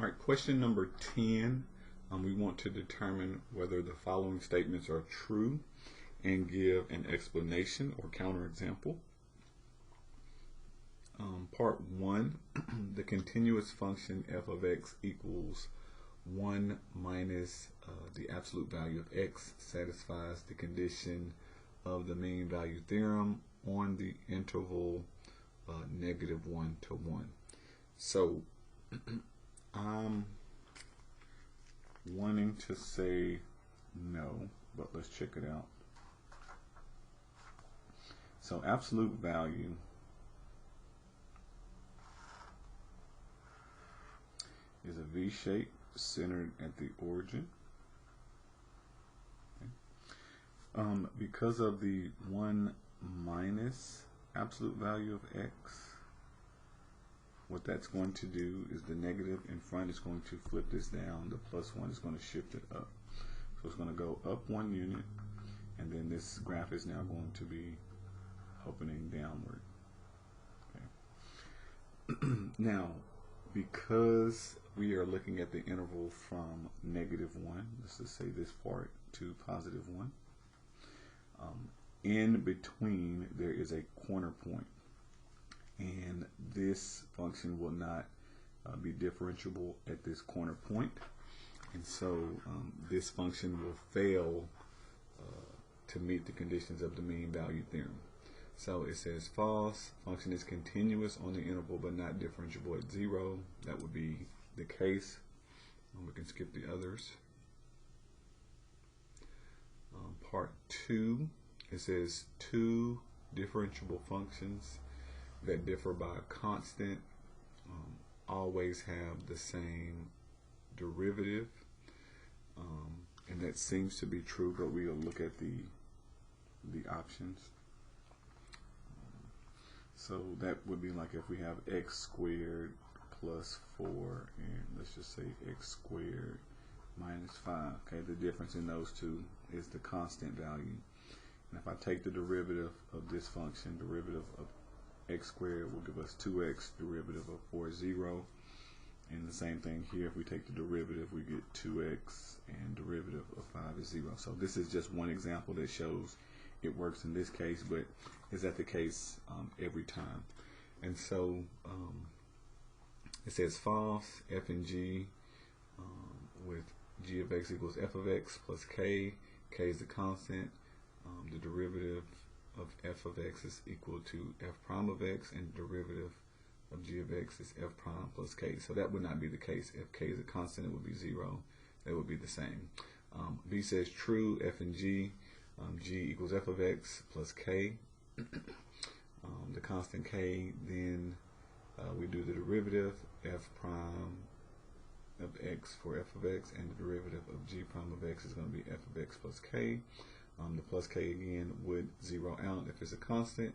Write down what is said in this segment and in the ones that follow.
All right, question number 10. We want to determine whether the following statements are true and give an explanation or counterexample. Part 1, the continuous function f of x equals 1 minus the absolute value of x satisfies the condition of the mean value theorem on the interval -1 to 1. So I'm wanting to say no, but let's check it out. So absolute value is a V shape centered at the origin. Okay. Because of the 1 minus absolute value of x, what that's going to do is the negative in front is going to flip this down. The +1 is going to shift it up. So it's going to go up 1 unit, and then this graph is now going to be opening downward. Okay. Now, because we are looking at the interval from -1, let's just say this part, to +1, in between there is a corner point, and this function will not be differentiable at this corner point, and so this function will fail to meet the conditions of the mean value theorem. So it says false, function is continuous on the interval but not differentiable at 0. That would be the case. We can skip the others. Part 2, it says two differentiable functions that differ by a constant always have the same derivative, and that seems to be true, but we'll look at the options. So that would be like if we have x squared plus 4, and let's just say x squared minus 5. Okay, the difference in those two is the constant value. And if I take the derivative of this function, derivative of x squared will give us 2x, derivative of 4 is 0. And the same thing here, if we take the derivative, we get 2x, and derivative of 5 is 0. So this is just one example that shows it works in this case, but is that the case every time? And so it says false, f and g with g of x equals f of x plus k. K is the constant. The derivative of f of x is equal to f prime of x, and the derivative of g of x is f prime plus k. So that would not be the case. If k is a constant, it would be 0. That would be the same. B says true, f and g. G equals f of x plus k. The constant k, then we do the derivative, f prime of x for f of x, and the derivative of g prime of x is going to be f of x plus k. The plus k again would 0 out if it's a constant.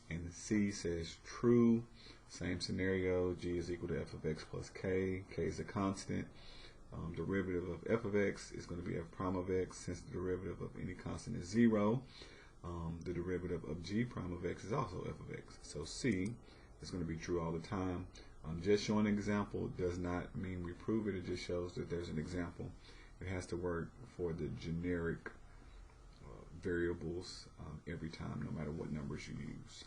And C says true, same scenario, g is equal to f of x plus k. K is a constant. Derivative of f of x is going to be f prime of x. Since the derivative of any constant is 0, the derivative of g prime of x is also f of x. So C is going to be true all the time. Just showing an example does not mean we prove it. It just shows that there's an example. It has to work for the generic variables every time, no matter what numbers you use.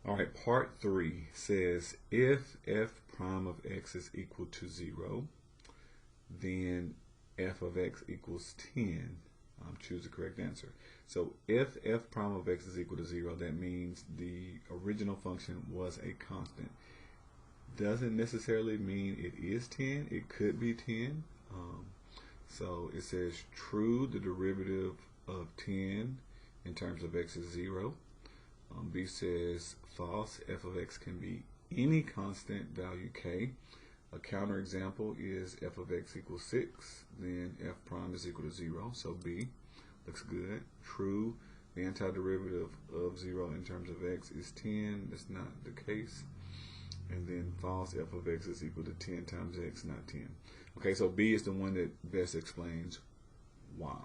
Alright, part 3 says if f prime of x is equal to 0, then f of x equals 10. Choose the correct answer. So if f prime of x is equal to 0, that means the original function was a constant. Doesn't necessarily mean it is 10. It could be 10. So it says true, the derivative of 10 in terms of x is 0. B says false, f of x can be any constant value k. A counterexample is f of x equals 6, then f prime is equal to 0. So B looks good. True, the antiderivative of 0 in terms of x is 10. That's not the case. And then false, f of x is equal to 10 times x, not 10. Okay, so B is the one that best explains why.